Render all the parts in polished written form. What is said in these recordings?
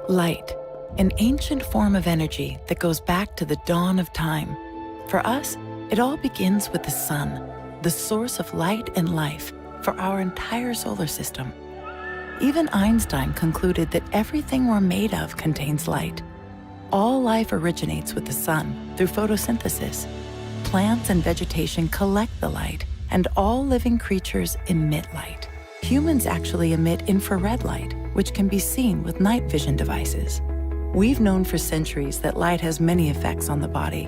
Light, an ancient form of energy that goes back to the dawn of time. For us, it all begins with the sun, the source of light and life for our entire solar system. Even Einstein concluded that everything we're made of contains light. All life originates with the sun through photosynthesis. Plants and vegetation collect the light, and all living creatures emit light. Humans actually emit infrared light, which can be seen with night vision devices. We've known for centuries that light has many effects on the body.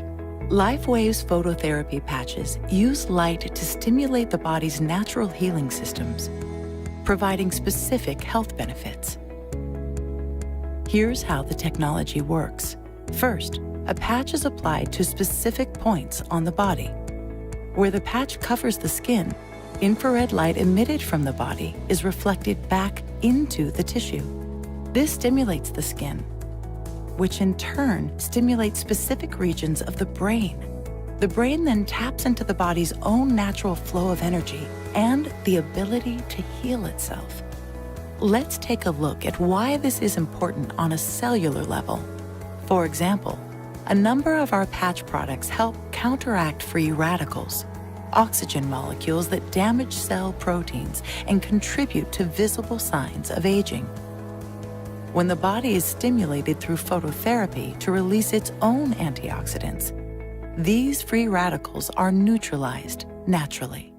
LifeWave's phototherapy patches use light to stimulate the body's natural healing systems, providing specific health benefits. Here's how the technology works. First, a patch is applied to specific points on the body. Where the patch covers the skin, infrared light emitted from the body is reflected back into the tissue. This stimulates the skin, which in turn stimulates specific regions of the brain. The brain then taps into the body's own natural flow of energy and the ability to heal itself. Let's take a look at why this is important on a cellular level. For example, a number of our patch products help counteract free radicals, oxygen molecules that damage cell proteins and contribute to visible signs of aging. When the body is stimulated through phototherapy to release its own antioxidants, these free radicals are neutralized naturally.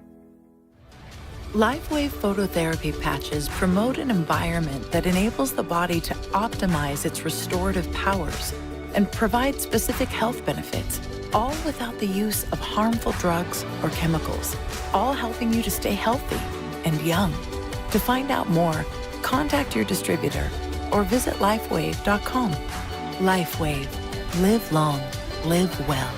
LifeWave phototherapy patches promote an environment that enables the body to optimize its restorative powers and provide specific health benefits, all without the use of harmful drugs or chemicals, all helping you to stay healthy and young. To find out more, contact your distributor or visit lifewave.com. LifeWave. Live long. Live well.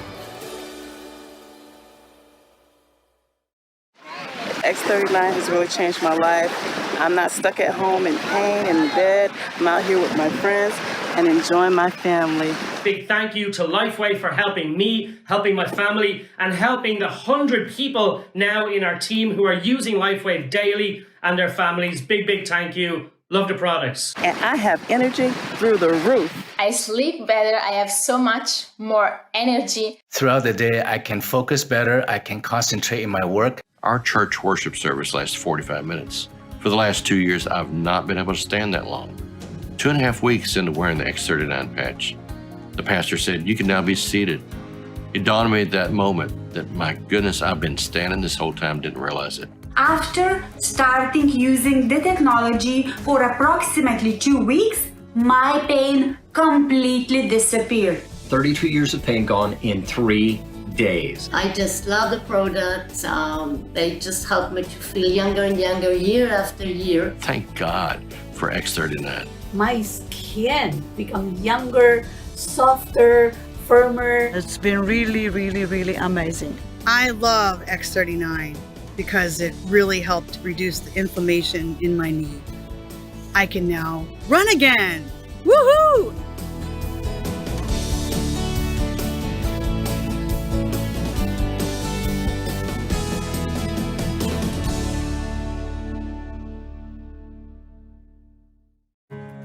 X39 has really changed my life. I'm not stuck at home in pain in bed. I'm out here with my friends and enjoying my family. Big thank you to LifeWave for helping me, helping my family, and helping the 100 people now in our team who are using LifeWave daily and their families. Big thank you. Love the products. And I have energy through the roof. I sleep better. I have so much more energy. Throughout the day, I can focus better. I can concentrate in my work. Our church worship service lasts 45 minutes. For the last 2 years, I've not been able to stand that long. 2.5 weeks into wearing the X39 patch, the pastor said, "You can now be seated." It dawned on me at that moment that, my goodness, I've been standing this whole time, didn't realize it. After starting using the technology for approximately 2 weeks, my pain completely disappeared. 32 years of pain gone in 3 days. I just love the products. They just help me to feel younger and younger year after year. Thank God for X39. My skin become younger, softer, firmer. It's been really amazing. I love X39 because it really helped reduce the inflammation in my knee. I can now run again. Woohoo!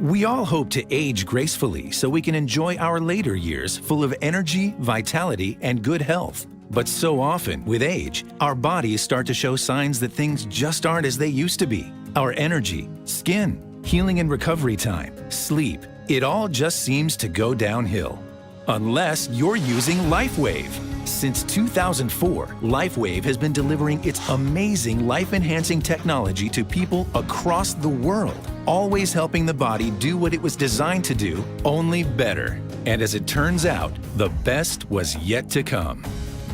We all hope to age gracefully so we can enjoy our later years full of energy, vitality, and good health. But so often, with age, our bodies start to show signs that things just aren't as they used to be. Our energy, skin, healing and recovery time, sleep, it all just seems to go downhill. Unless you're using LifeWave. Since 2004, LifeWave has been delivering its amazing life-enhancing technology to people across the world, always helping the body do what it was designed to do, only better. And as it turns out, the best was yet to come.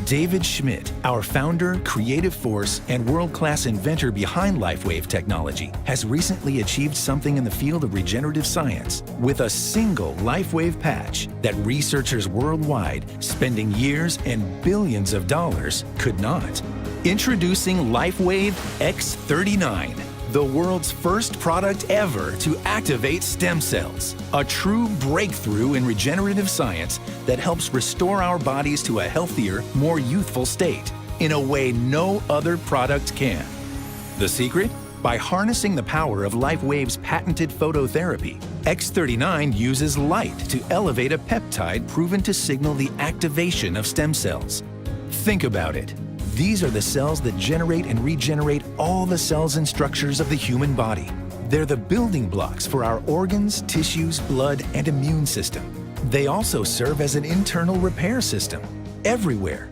David Schmidt, our founder, creative force, and world-class inventor behind LifeWave technology, has recently achieved something in the field of regenerative science with a single LifeWave patch that researchers worldwide, spending years and billions of dollars, could not. Introducing LifeWave X39, the world's first product ever to activate stem cells. A true breakthrough in regenerative science that helps restore our bodies to a healthier, more youthful state in a way no other product can. The secret? By harnessing the power of LifeWave's patented phototherapy, X39 uses light to elevate a peptide proven to signal the activation of stem cells. Think about it. These are the cells that generate and regenerate all the cells and structures of the human body. They're the building blocks for our organs, tissues, blood, and immune system. They also serve as an internal repair system everywhere.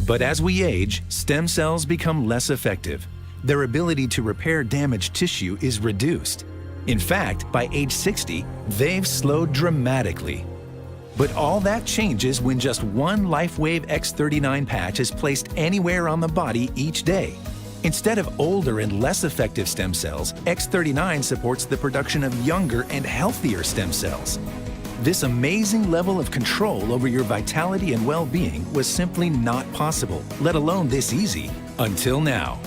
But as we age, stem cells become less effective. Their ability to repair damaged tissue is reduced. In fact, by age 60, they've slowed dramatically. But all that changes when just one LifeWave X39 patch is placed anywhere on the body each day. Instead of older and less effective stem cells, X39 supports the production of younger and healthier stem cells. This amazing level of control over your vitality and well-being was simply not possible, let alone this easy, until now.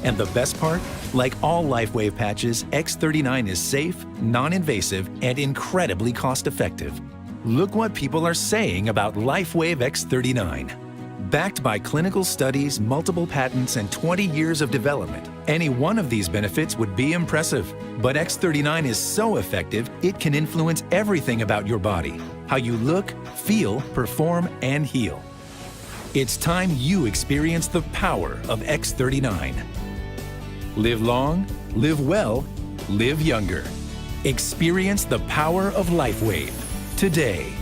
And the best part? Like all LifeWave patches, X39 is safe, non-invasive, and incredibly cost-effective. Look what people are saying about LifeWave X39. Backed by clinical studies, multiple patents, and 20 years of development, any one of these benefits would be impressive. But X39 is so effective, it can influence everything about your body, how you look, feel, perform, and heal. It's time you experience the power of X39. Live long, live well, live younger. Experience the power of LifeWave today.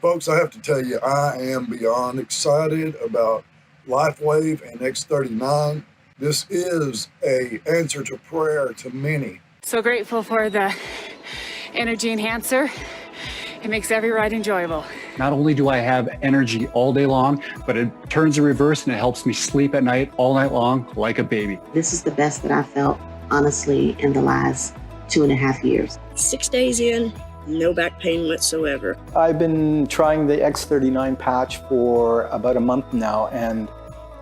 Folks, I have to tell you, I am beyond excited about LifeWave and X39. This is an answer to prayer to many. So grateful for the energy enhancer. It makes every ride enjoyable. Not only do I have energy all day long, but it turns the reverse and it helps me sleep at night all night long like a baby. This is the best that I felt, honestly, in the last 2.5 years. 6 days in, no back pain whatsoever. I've been trying the X39 patch for about a month now, and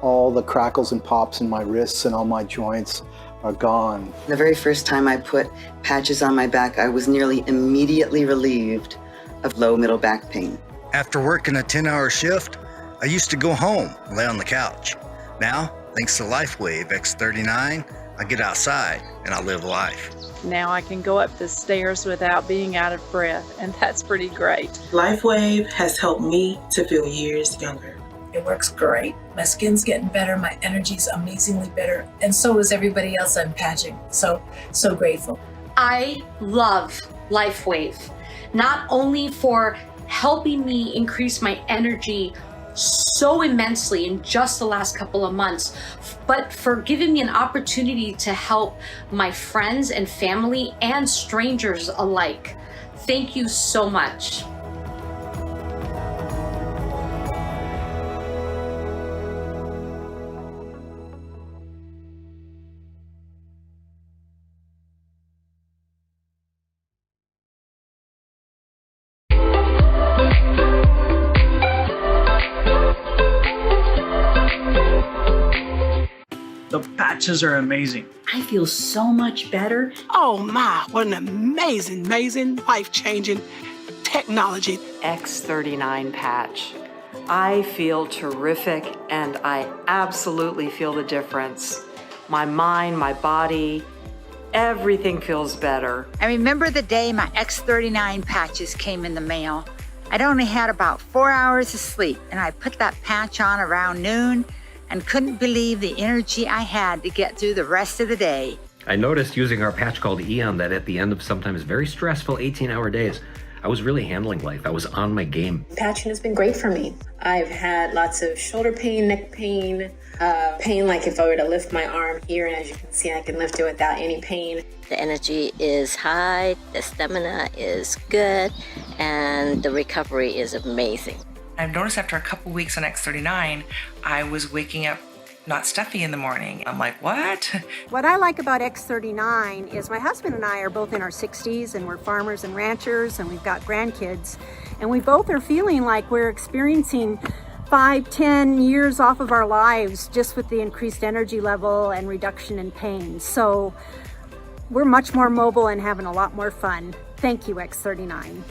all the crackles and pops in my wrists and all my joints are gone. The very first time I put patches on my back, I was nearly immediately relieved of low middle back pain. After working a 10-hour shift, I used to go home and lay on the couch. Now, thanks to LifeWave X39, I get outside and I live life. Now I can go up the stairs without being out of breath, and that's pretty great. LifeWave has helped me to feel years younger. It works great. My skin's getting better, my energy's amazingly better, and so is everybody else I'm patching. So grateful. I love LifeWave, not only for helping me increase my energy so immensely in just the last couple of months, but for giving me an opportunity to help my friends and family and strangers alike. Thank you so much. The patches are amazing. I feel so much better. Oh my, what an amazing, life-changing technology. X39 patch. I feel terrific and I absolutely feel the difference. My mind, my body, everything feels better. I remember the day my X39 patches came in the mail. I'd only had about 4 hours of sleep, and I put that patch on around noon and couldn't believe the energy I had to get through the rest of the day. I noticed using our patch called Eon that at the end of sometimes very stressful 18-hour days, I was really handling life. I was on my game. Patching has been great for me. I've had lots of shoulder pain, neck pain, pain like if I were to lift my arm here, and as you can see, I can lift it without any pain. The energy is high, the stamina is good, and the recovery is amazing. I've noticed after a couple weeks on X39, I was waking up not stuffy in the morning. I'm like, what? What I like about X39 is my husband and I are both in our 60s, and we're farmers and ranchers, and we've got grandkids, and we both are feeling like we're experiencing 5-10 years off of our lives just with the increased energy level and reduction in pain. So we're much more mobile and having a lot more fun. Thank you, X39.